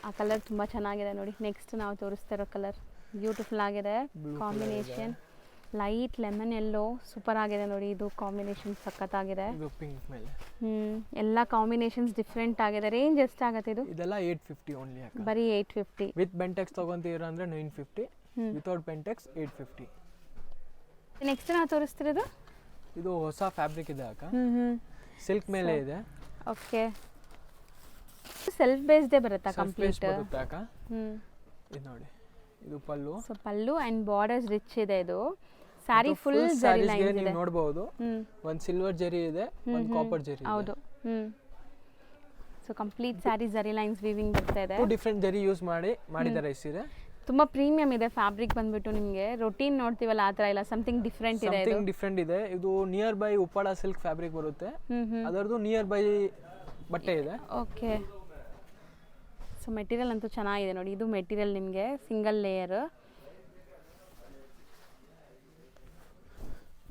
ಆ ಕಲರ್ ತುಂಬ ಚೆನ್ನಾಗಿದೆ ನೋಡಿ. ನೆಕ್ಸ್ಟ್ ನಾವು ತೋರಿಸ್ತಾ ಇರೋ ಕಲರ್ ಬ್ಯೂಟಿಫುಲ್ ಆಗಿದೆ. ಕಾಂಬಿನೇಷನ್ ಲೈಟ್ ಲೆಮನ್ ಎಲ್ಲೋ ಸೂಪರ್ ಆಗಿದೆ ನೋಡಿ. ಇದು ಕಾಂಬಿನೇಷನ್ ಸಖತ್ತಾಗಿದೆ. ಇದು ಪಿಂಕ್ ಮೇಲೆ ಎಲ್ಲ ಕಾಂಬಿನೇಷನ್ಸ್ ಡಿಫ್ರೆಂಟ್ ಆಗಿದೆ. ರೇಂಜ್ ಎಷ್ಟಾಗುತ್ತೆ ಇದು? ಇದೆಲ್ಲ 850 ಓನ್ಲಿ ಅಕ್ಕ. ಬರೀ 850. ವಿತ್ ಬೆಂಟೆಕ್ಸ್ ತಗೊಂತೀರ ಅಂದ್ರೆ 950, ವಿತೌಟ್ ಬೆಂಟೆಕ್ಸ್ 850. ನೆಕ್ಸ್ಟ್ ನಾವು ತೋರಿಸ್ತಿರೋದು ಇದು ಹೊಸ ಫ್ಯಾಬ್ರಿಕ್ ಇದೆ ಅಕ್ಕ. ಸಿಲ್ಕ್ ಮೇಲೆ ಇದೆ. ಓಕೆ, ಸೆಲ್ಫ್ ಬೇಸ್ಡೇ ಬರುತ್ತಾ ಕಂಪ್ಲೀಟ್? ಬರುತ್ತೆ ಅಕ್ಕ. ಇದು ನೋಡಿ, ಇದು pallu. So pallu and borders rich ಇದೆ. ಇದು ಸ್ಯಾರಿ ಫುಲ್ ಜರಿ ಲೈನ್ಸ್ ಇದೆ. ನೀವು ನೋಡಬಹುದು, ಒಂದು ಸಿಲ್ವರ್ ಜರಿ ಇದೆ, ಒಂದು ಕಾಪರ್ ಜರಿ ಇದೆ. ಹೌದು. ಸೊ ಕಂಪ್ಲೀಟ್ ಸ್ಯಾರಿ ಜರಿ ಲೈನ್ಸ್ ವೀವಿಂಗ್ ಬರ್ತಾ ಇದೆ. ಟು ಡಿಫರೆಂಟ್ ಜರಿ ಯೂಸ್ ಮಾಡಿದ್ದಾರೆ ಈ ಸೀರೆ. ತುಂಬ ಪ್ರೀಮಿಯಂ ಇದೆ ಫ್ಯಾಬ್ರಿಕ್ ಬಂದ್ಬಿಟ್ಟು. ನಿಮಗೆ ರೊಟೀನ್ ನೋಡ್ತೀವಲ್ಲ ಆ ಥರ ಇಲ್ಲ, ಸಮಥಿಂಗ್ ಡಿಫ್ರೆಂಟ್ ಇದೆ. ಸಮಥಿಂಗ್ ಡಿಫರೆಂಟ್ ಇದೆ. ಇದು near by Uppada silk fabric ಬರುತ್ತೆ. ಅದರದ್ದು ನಿಯರ್ ಬೈ ಬಟ್ಟೆ ಇದೆ. ಓಕೆ, ಸೊ ಮೆಟೀರಿಯಲ್ ಅಂತೂ ಚೆನ್ನಾಗಿದೆ ನೋಡಿ. ಇದು ಮೆಟೀರಿಯಲ್ ನಿಮಗೆ ಸಿಂಗಲ್ ಲೇಯರ್.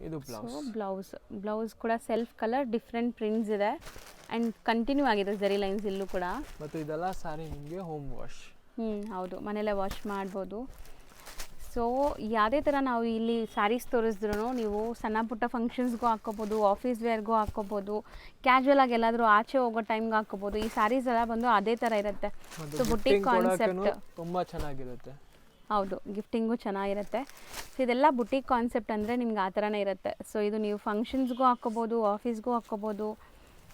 ಇದು ಬ್ಲೌಸ್ ಕೂಡ ಸೆಲ್ಫ್ ಕಲರ್, ಡಿಫ್ರೆಂಟ್ ಪ್ರಿಂಟ್ಸ್ ಇದೆ ಆ್ಯಂಡ್ ಕಂಟಿನ್ಯೂ ಆಗಿದೆ ಜರಿ ಲೈನ್ಸ್ ಇಲ್ಲೂ ಕೂಡ. ಮತ್ತು ಇದೆಲ್ಲ ಸಾರಿ ನಿಮಗೆ ಹೋಮ್ ವಾಶ್. ಹೌದು, ಮನೆಯಲ್ಲೇ ವಾಶ್ ಮಾಡ್ಬೋದು. ಸೊ ಯಾವುದೇ ಥರ ನಾವು ಇಲ್ಲಿ ಸ್ಯಾರೀಸ್ ತೋರಿಸಿದ್ರು ನೀವು ಸಣ್ಣ ಪುಟ್ಟ ಫಂಕ್ಷನ್ಸ್ಗೂ ಹಾಕ್ಕೋಬೋದು, ಆಫೀಸ್ ವೇರ್ಗೂ ಹಾಕ್ಕೋಬೋದು, ಕ್ಯಾಶುವಲ್ ಆಗಿ ಎಲ್ಲಾದರೂ ಆಚೆ ಹೋಗೋ ಟೈಮ್ಗೆ ಹಾಕ್ಕೋಬೋದು. ಈ ಸ್ಯಾರೀಸ್ ಎಲ್ಲ ಬಂದು ಅದೇ ಥರ ಇರುತ್ತೆ. ಸೊ ಬುಟ್ಟಿಕ್ ಕಾನ್ಸೆಪ್ಟ್ ತುಂಬ ಚೆನ್ನಾಗಿರುತ್ತೆ. ಹೌದು, ಗಿಫ್ಟಿಂಗು ಚೆನ್ನಾಗಿರುತ್ತೆ. ಸೊ ಇದೆಲ್ಲ ಬುಟ್ಟಿಕ್ ಕಾನ್ಸೆಪ್ಟ್ ಅಂದರೆ ನಿಮ್ಗೆ ಆ ಥರನೇ ಇರುತ್ತೆ. ಸೊ ಇದು ನೀವು ಫಂಕ್ಷನ್ಸ್ಗೂ ಹಾಕ್ಕೋಬೋದು, ಆಫೀಸ್ಗೂ ಹಾಕ್ಕೋಬೋದು,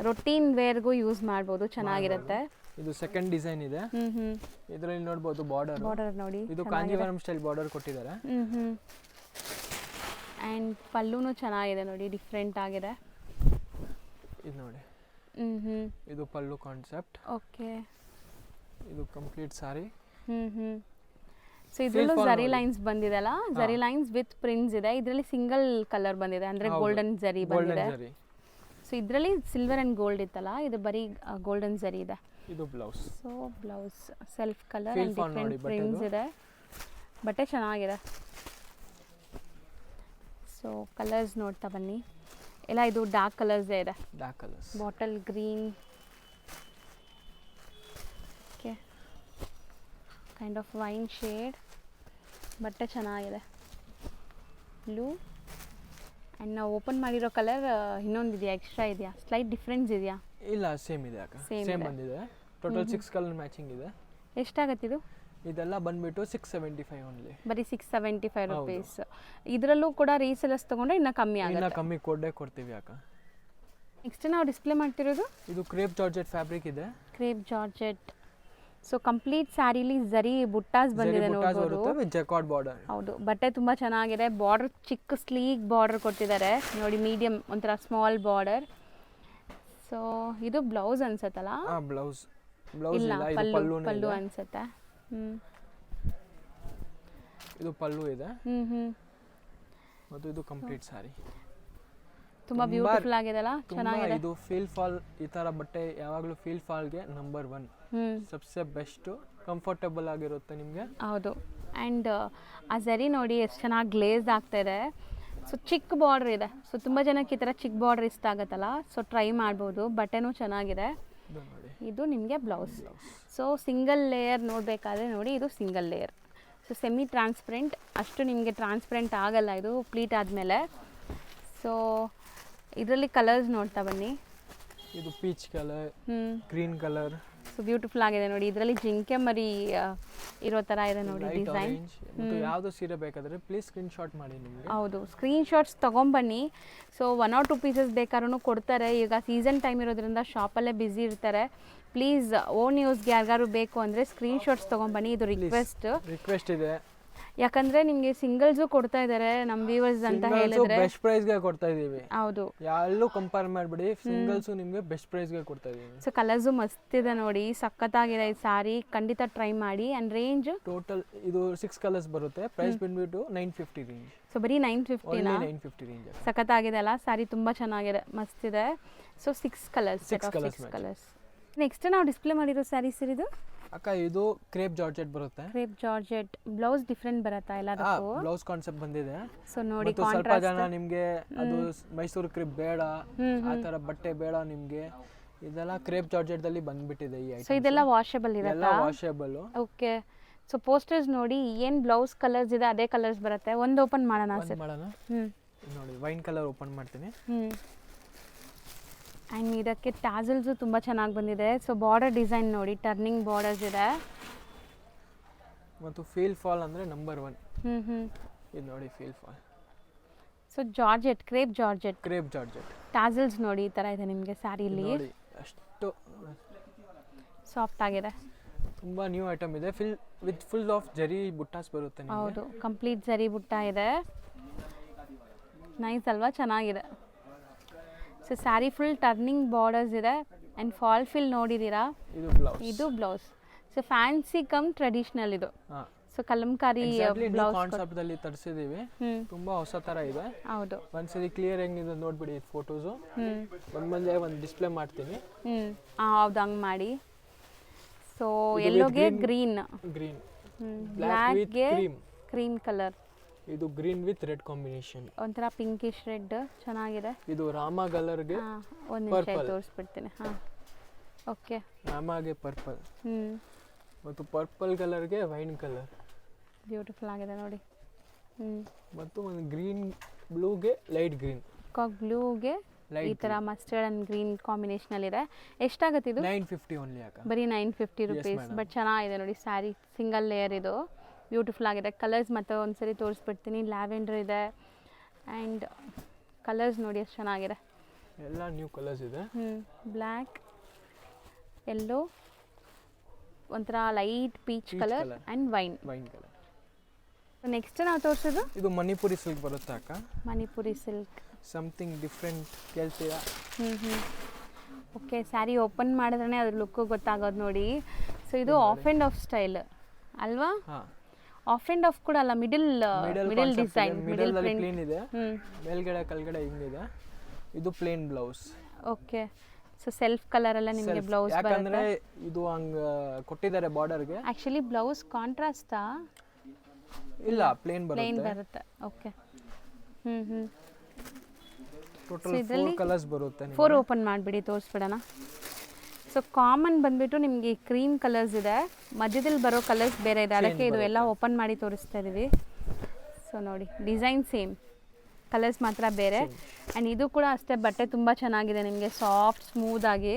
ರೊಟೀನ್ ವೇರ್ಗೂ ಯೂಸ್ ಮಾಡ್ಬೋದು, ಚೆನ್ನಾಗಿರುತ್ತೆ. ಇದು ಸೆಕೆಂಡ್ ಡಿಸೈನ್ ಇದೆ. ಇದರಲ್ಲಿ ನೋಡಬಹುದು ಬಾರ್ಡರ್ ನೋಡಿ. ಇದು ಕಾಂಜೀವರಂ ಸ್ಟೈಲ್ ಬಾರ್ಡರ್ ಕೊಟ್ಟಿದ್ದಾರೆ. ಆ್ಯಂಡ್ ಪಲ್ಲುನು ಚೆನ್ನಾಗಿದೆ ನೋಡಿ, ಡಿಫ್ರೆಂಟ್ ಆಗಿದೆ. ಇದು ನೋಡಿ, ಇದು ಪಲ್ಲು ಕಾನ್ಸೆಪ್ಟ್. ಓಕೆ, ಇದು ಕಂಪ್ಲೀಟ್ ಸಾರಿ. ಸೊ ಇದರಲ್ಲೂ ಜರಿ ಲೈನ್ಸ್ ಬಂದಿದೆಲ್ಲ, ಜರಿ ಲೈನ್ಸ್ ವಿತ್ ಪ್ರಿಂಟ್ಸ್ ಇದೆ. ಇದರಲ್ಲಿ ಸಿಂಗಲ್ ಕಲರ್ ಬಂದಿದೆ, ಅಂದರೆ ಗೋಲ್ಡನ್ ಜರಿ ಬಂದಿದೆ. ಸೊ ಇದರಲ್ಲಿ ಸಿಲ್ವರ್ ಆ್ಯಂಡ್ ಗೋಲ್ಡ್ ಇತ್ತಲ್ಲ, ಇದು ಬರೀ ಗೋಲ್ಡನ್ ಜರಿ ಇದೆ. ಇದು blouse. So blouse self colour and different prints ಇದೆ. ಬಟ್ಟೆ ಚೆನ್ನಾಗಿದೆ. ಸೊ ಕಲರ್ಸ್ ನೋಡ್ತಾ ಬನ್ನಿ. ಎಲ್ಲ ಇದು ಡಾರ್ಕ್ ಕಲರ್ಸೇ ಇದೆ. Dark colours, bottle green, okay, kind of wine shade. ಬಟ್ಟೆ ಚೆನ್ನಾಗಿದೆ. ಬ್ಲೂ ಆ್ಯಂಡ್ ನಾವು ಓಪನ್ ಮಾಡಿರೋ ಕಲರ್ ಇನ್ನೊಂದು ಇದೆಯಾ, ಎಕ್ಸ್ಟ್ರಾ ಇದೆಯಾ, ಸ್ಲೈಟ್ ಡಿಫ್ರೆನ್ಸ್ ಇದೆಯಾ? ಇಲ್ಲ, ಸೇಮ್ ಇದೆ ಅಕ್ಕ. ಸೇಮ್ ಬಂದಿದೆ. ಟೋಟಲ್ 6 ಕಲರ್ ಮ್ಯಾಚಿಂಗ್ ಇದೆ. ಎಷ್ಟಾಗತ್ತೆ ಇದು? ಇದೆಲ್ಲ ಬಂದ್ಬಿಟ್ಟು 675 ಓನ್ಲಿ. ಬರೀ 675 ರುಪೀಸ್. ಇದರಲ್ಲೂ ಕೂಡ ರೀಸೆಲರ್ಸ್ ತಗೊಂಡ್ರೆ ಇನ್ನೂ ಕಮ್ಮಿ ಆಗುತ್ತೆ. ಇನ್ನೂ ಕಮ್ಮಿ ಕೊಡ್ತೀವಿ ಅಕ್ಕ. ನೆಕ್ಸ್ಟ್ ನಾವು ಡಿಸ್ಪ್ಲೇ ಮಾಡ್ತಿರೋದು ಇದು ಕ್ರೇಪ್ ಜಾರ್ಜೆಟ್ ಫ್ಯಾಬ್ರಿಕ್ ಇದೆ. Crepe georgette. ಸೊ ಕಂಪ್ಲೀಟ್ ಸ್ಯಾರಿಲಿ ಜರಿ ಬುಟ್ಟಾಸ್ ಬಂದಿದೆ ನೋಡ್ಬೋದು. With jacquard border. ಹೌದು, ಬಟ್ಟೆ ತುಂಬ ಚೆನ್ನಾಗಿದೆ. ಬಾರ್ಡರ್ ಚಿಕ್ಕ ಸ್ಲೀಕ್ ಬಾರ್ಡರ್ ಕೊಟ್ಟಿದ್ದಾರೆ ನೋಡಿ, ಮೀಡಿಯಂ ಒಂಥರ ಸ್ಮಾಲ್ ಬಾರ್ಡರ್. ಸೊ ಇದು ಬ್ಲೌಸ್ ಅನ್ಸತ್ತಲ್ಲ? ಬ್ಲೌಸ್ ಇಲ್ಲ, ಪಲ್ಲು ಅನ್ಸುತ್ತೆ. ಇದು ಪಲ್ಲು ಇದೆ. ಮತ್ತು ಇದು ಕಂಪ್ಲೀಟ್ ಸಾರಿ. ತುಂಬಾ ಬ್ಯೂಟಿಫುಲ್ ಆಗಿದೆಲ್ಲ, ಚೆನ್ನಾಗಿದೆ. ಇದು ಫೀಲ್ ಫಾಲ್, ಈ ತರ ಬಟ್ಟೆ ಯಾವಾಗಲೂ feel ಫಾಲ್ಗೆ number 1. Sabse best, comfortable ಆಗಿರುತ್ತೆ ನಿಮಗೆ. ಹೌದು, ಆ್ಯಂಡ್ ಆ ಜರಿ ನೋಡಿ ಎಷ್ಟು ಚೆನ್ನಾಗಿ ಗ್ಲೇಸ್ ಆಗ್ತಾ ಇದೆ. ಸೊ ಚಿಕ್ಕ ಬಾರ್ಡರ್ ಇದೆ. ಸೊ ತುಂಬ ಜನಕ್ಕೆ ಈ ಥರ ಚಿಕ್ಕ ಬಾರ್ಡರ್ ಇಷ್ಟ ಆಗುತ್ತಲ್ಲ, ಸೊ ಟ್ರೈ ಮಾಡ್ಬೋದು. ಬಟ್ಟೆನೂ ಚೆನ್ನಾಗಿದೆ. ಇದು ನಿಮಗೆ ಬ್ಲೌಸ್. ಸೊ ಸಿಂಗಲ್ ಲೇಯರ್ ನೋಡಬೇಕಾದ್ರೆ ನೋಡಿ, ಇದು single layer. So semi transparent, ಅಷ್ಟು ನಿಮಗೆ ಟ್ರಾನ್ಸ್ಪರೆಂಟ್ ಆಗಲ್ಲ ಇದು ಪ್ಲೀಟ್ ಆದಮೇಲೆ. ಸೊ ಇದರಲ್ಲಿ ಕಲರ್ಸ್ ನೋಡ್ತಾ ಬನ್ನಿ. ಇದು peach colour, green colour. So beautiful ಆಗಿದೆ ನೋಡಿ. ಇದರಲ್ಲಿ ಜಿಂಕೆ ಮರಿ ಇರೋ ಥರ ಇದೆ ನೋಡಿ ಡಿಸೈನ್. ಯಾವುದು ಸೀರೆ ಬೇಕಾದರೆ ಪ್ಲೀಸ್ ಸ್ಕ್ರೀನ್ ಶಾಟ್ ಮಾಡಿ ನಿಮಗೆ. ಹೌದು, ಸ್ಕ್ರೀನ್ ಶಾಟ್ಸ್ ತೊಗೊಂಬನ್ನಿ. ಸೊ 1 or 2 ಪೀಸಸ್ ಬೇಕಾದ್ರೂ ಕೊಡ್ತಾರೆ. ಈಗ ಸೀಸನ್ ಟೈಮ್ ಇರೋದ್ರಿಂದ ಶಾಪಲ್ಲೇ ಬ್ಯುಸಿ ಇರ್ತಾರೆ. ಪ್ಲೀಸ್ ಓನ್ ಯೂಸ್ಗೆ ಯಾರಿಗಾರು ಬೇಕು ಅಂದರೆ ಸ್ಕ್ರೀನ್ ಶಾಟ್ಸ್ ತೊಗೊಂಬನ್ನಿ. ಇದು ರಿಕ್ವೆಸ್ಟ್ ಇದೆ. ಯಾಕಂದ್ರೆ ನಿಮಗೆ ಸಿಂಗಲ್ಸು ಕೊಡ್ತಾ ಇದ್ದಾರೆ ನಮ್ಮ ವ್ಯೂವರ್ಸ್ ಅಂತ ಹೇಳಿದ್ರೆ. ಬೆಸ್ಟ್ ಪ್ರೈಸ್ಗೆ ಕೊಡ್ತಾ ಇದೀವಿ. ಹೌದು, ಎಲ್ಲೂ ಕಂಪೇರ್ ಮಾಡಬೇಡಿ, ಸಿಂಗಲ್ಸು ನಿಮಗೆ ಬೆಸ್ಟ್ ಪ್ರೈಸ್ಗೆ ಕೊಡ್ತಾ ಇದೀವಿ. ಸೊ ಕಲರ್ಸು ಮಸ್ತ್ ಇದೆ ನೋಡಿ, ಸಖತ್ತಾಗಿದೆ ಈ ಸಾರಿ. ಖಂಡಿತ ಟ್ರೈ ಮಾಡಿ. ಆ್ಯಂಡ್ ರೇಂಜ್ ಟೋಟಲ್ ಇದು 6 ಕಲರ್ಸ್ ಬರುತ್ತೆ. ಪ್ರೈಸ್ ಬಂದ್ಬಿಟ್ಟು 950 ರೇಂಜ್. ಸೊ ಬರೀ 950 ರೇಂಜ್. ಸಖತ್ತಾಗಿದೆ ಅಲ್ಲ, ಸಾರಿ ತುಂಬ ಚೆನ್ನಾಗಿದೆ, ಮಸ್ತ್ ಇದೆ. So 6 colours. ನೆಕ್ಸ್ಟ್ ನಾವು ಡಿಸ್ಪ್ಲೇ ಮಾಡಿರೋ ಸ್ಯಾರೀಸ್ ಇದು ಅಕ್ಕ ಇದು ಕ್ರೇಪ್ ಜಾರ್ಜೆಟ್ ಬರುತ್ತೆ. ಕ್ರೇಪ್ ಜಾರ್ಜೆಟ್ ಬ್ಲೌಸ್ ಡಿಫ್ರೆಂಟ್ ಬರುತ್ತಾ ಎಲ್ಲದಕ್ಕೂ? ಬ್ಲೌಸ್ ಕಾನ್ಸೆಪ್ಟ್ ಬಂದಿದೆ. ಸೊ ನೋಡಿ ಮತ್ತು ಸ್ವಲ್ಪ ಜನ ನಿಮಗೆ ಅದು ಮೈಸೂರು ಕ್ರೇಪ್ ಬೇಡ, ಆ ಥರ ಬಟ್ಟೆ ಬೇಡ ನಿಮಗೆ, ಇದೆಲ್ಲ ಕ್ರೇಪ್ ಜಾರ್ಜೆಟ್ದಲ್ಲಿ ಬಂದ್ಬಿಟ್ಟಿದೆ ಈ ಐಟಮ್. ಸೊ ಇದೆಲ್ಲ ವಾಷಬಲ್ ಎಲ್ಲ ಇರುತ್ತಾ? ವಾಷೇಬಲ್. ಓಕೆ. ಸೊ ಪೋಸ್ಟರ್ಸ್ ನೋಡಿ ಏನು ಬ್ಲೌಸ್ ಕಲರ್ಸ್ ಇದೆ ಅದೇ ಕಲರ್ಸ್ ಬರುತ್ತೆ. ಒಂದು ಓಪನ್ ಮಾಡೋಣ ಸರ್. ಮಾಡೋಣ. ನೋಡಿ ವೈನ್ ಕಲರ್ ಓಪನ್ ಮಾಡ್ತೀನಿ. ಆ್ಯಂಡ್ ಇದಕ್ಕೆ ಟ್ಯಾಸಲ್ಸು ತುಂಬ ಚೆನ್ನಾಗಿ ಬಂದಿದೆ. ಸೊ ಬಾರ್ಡರ್ ಡಿಸೈನ್ ನೋಡಿ, ಟರ್ನಿಂಗ್ ಬಾರ್ಡರ್ಸ್ ಇದೆ. ಮತ್ತು ಫೀಲ್ ಫಾಲ್ ಅಂದರೆ ನಂಬರ್ 1. ಇದು ನೋಡಿ feel fall. So georgette, crepe georgette. Crepe georgette. Tassels ನೋಡಿ ಈ ಥರ ಇದೆ ನಿಮಗೆ ಸ್ಯಾರಿಲಿ. ನೋಡಿ ಅಷ್ಟು ಸಾಫ್ಟ್ ಆಗಿದೆ. ತುಂಬ ನ್ಯೂ ಐಟಮ್ ಇದೆ. ಫುಲ್ ಆಫ್ ಜರಿ ಬುಟ್ಟಾಸ್ ಬರುತ್ತೆ ನಿಮಗೆ. ಹೌದು, ಕಂಪ್ಲೀಟ್ ಜರಿ ಬುಟ್ಟ ಇದೆ. ನೈಸ್ ಅಲ್ವಾ? ಚೆನ್ನಾಗಿದೆ. So sari full turning borders ಇದೆ ಆ್ಯಂಡ್ ಫಾಲ್ ಫಿಲ್ ನೋಡಿದ್ದೀರಾ? ಇದು blouse. So fancy come traditional ಇದು. ಸೊ ಕಲಂಕಾರಿ ಬ್ಲೌಸ್ ಕಾನ್ಸೆಪ್ಟ್ ಅಲ್ಲಿ ತರಿಸಿದೀವಿ. ತುಂಬಾ ಹೊಸ ತರ ಇದೆ. ಹೌದು. ಒಂದ್ಸರಿ ಕ್ಲಿಯರ್ ಹೆಂಗಿದೆ ನೋಡ್ಬಿಡಿ ಫೋಟೋಸು. ಒಂದೇ ಒಂದು ಡಿಸ್ಪ್ಲೇ ಮಾಡ್ತೀನಿ. ಹೌದು, ಹಂಗೆ ಮಾಡಿ. ಸೊ ಯೆಲ್ಲೋಗೆ ಗ್ರೀನ್, ಬ್ಲ್ಯಾಕ್ಗೆ ಕ್ರೀಮ್ ಕಲರ್, ಇದು ಗ್ರೀನ್ ವಿತ್ ರೆಡ್ ಕಾಂಬಿನೇಷನ್, ಒಂಥರ ಪಿಂಕಿಶ್ ರೆಡ್ ಚೆನ್ನಾಗಿದೆ. ಇದು ರಾಮ ಕಲರ್ಗೆ ಒಂದು ನಿಮಿಷ ತೋರಿಸ್ಬಿಡ್ತೀನಿ. ಹಾಂ, ಓಕೆ. ರಾಮಗೆ ಪರ್ಪಲ್ ಮತ್ತು ಪರ್ಪಲ್ ಕಲರ್ಗೆ ವೈನ್ ಕಲರ್ ಬ್ಯೂಟಿಫುಲ್ ಆಗಿದೆ ನೋಡಿ. ಮತ್ತು ಒಂದು ಗ್ರೀನ್ ಬ್ಲೂಗೆ ಲೈಟ್ ಗ್ರೀನ್, ಬ್ಲೂಗೆ ಈ ಥರ ಮಸ್ಟರ್ಡ್ ಆ್ಯಂಡ್ ಗ್ರೀನ್ ಕಾಂಬಿನೇಷನಲ್ಲಿದೆ. ಎಷ್ಟಾಗುತ್ತೆ ಇದು? 950 ಓನ್ಲಿ. ಬರೀ 950 ರುಪೀಸ್. ಬಟ್ ಚೆನ್ನಾಗಿದೆ ನೋಡಿ ಸ್ಯಾರಿ, ಸಿಂಗಲ್ ಲೇಯರ್ ಇದು, ಬ್ಯೂಟಿಫುಲ್ ಆಗಿದೆ. ಕಲರ್ಸ್ ಮತ್ತೆ ಒಂದ್ಸರಿ ತೋರಿಸ್ಬಿಡ್ತೀನಿ. ಲ್ಯಾವೆಂಡರ್ ಇದೆ ಆ್ಯಂಡ್ ಕಲರ್ಸ್ ನೋಡಿ ಎಷ್ಟು ಚೆನ್ನಾಗಿದೆ. ಎಲ್ಲ ನ್ಯೂ ಕಲರ್ಸ್ ಇದೆ. ಬ್ಲ್ಯಾಕ್, ಯೆಲ್ಲೋ, ಒಂಥರ light peach colour and wine colour. Next ನಾವು ತೋರಿಸೋದು ಇದು ಮಣಿಪುರಿ ಸಿಲ್ಕ್ ಬರುತ್ತೆ ಅಕ್ಕ. ಮಣಿಪುರಿ ಸಿಲ್ಕ್, ಸಮಥಿಂಗ್ ಡಿಫ್ರೆಂಟ್ ಕೇಳ್ತೀರಾ? ಓಕೆ. ಸ್ಯಾರಿ ಓಪನ್ ಮಾಡಿದ್ರೆ ಅದ್ರ ಲುಕ್ಕು ಗೊತ್ತಾಗೋದು ನೋಡಿ. ಸೊ ಇದು ಆಫ್ ಆ್ಯಂಡ್ ಆಫ್ ಸ್ಟೈಲ್ ಅಲ್ವಾ? ಆಫ್ ಆ್ಯಂಡ್ ಆಫ್ ಕೂಡ ಅಲ್ಲ, ಮಿಡಲ್ ಡಿಸೈನ್, ಮಿಡಲ್ ಪ್ಲೇನ್ ಇದೆ. ಮೇಲ್ಗಡೆ ಕೆಳಗಡೆ ಹಿಂಗಿದೆ. ಇದು plain blouse. Okay. So self colour ಎಲ್ಲ ನಿಮಗೆ ಬ್ಲೌಸ್ ಬರುತ್ತೆ. ಯಾಕಂದ್ರೆ ಇದು ಹಂಗ ಕೊಟ್ಟಿದ್ದಾರೆ ಬಾರ್ಡರ್ಗೆ. Actually blouse ಕಾಂಟ್ರಾಸ್ಟಾ? ಇಲ್ಲ, ಪ್ಲೇನ್ ಬರುತ್ತೆ. ಓಕೆ. ಟೋಟಲ್ 4 ಕಲರ್ಸ್ ಬರುತ್ತೆ. 4 ಓಪನ್ ಮಾಡಿಬಿಡಿ, ತೋರಿಸ್ಬಿಡೋಣ. ಸೊ ಕಾಮನ್ ಬಂದ್ಬಿಟ್ಟು ನಿಮಗೆ ಕ್ರೀಮ್ ಕಲರ್ಸ್ ಇದೆ, ಮಧ್ಯದಲ್ಲಿ ಬರೋ ಕಲರ್ಸ್ ಬೇರೆ ಇದೆ, ಅದಕ್ಕೆ ಇದು ಎಲ್ಲ ಓಪನ್ ಮಾಡಿ ತೋರಿಸ್ತಾ ಇದ್ದೀವಿ. ಸೊ ನೋಡಿ ಡಿಸೈನ್ ಸೇಮ್, ಕಲರ್ಸ್ ಮಾತ್ರ ಬೇರೆ. ಆ್ಯಂಡ್ ಇದು ಕೂಡ ಅಷ್ಟೇ, ಬಟ್ಟೆ ತುಂಬ ಚೆನ್ನಾಗಿದೆ ನಿಮಗೆ, ಸಾಫ್ಟ್ ಸ್ಮೂತ್ ಆಗಿ.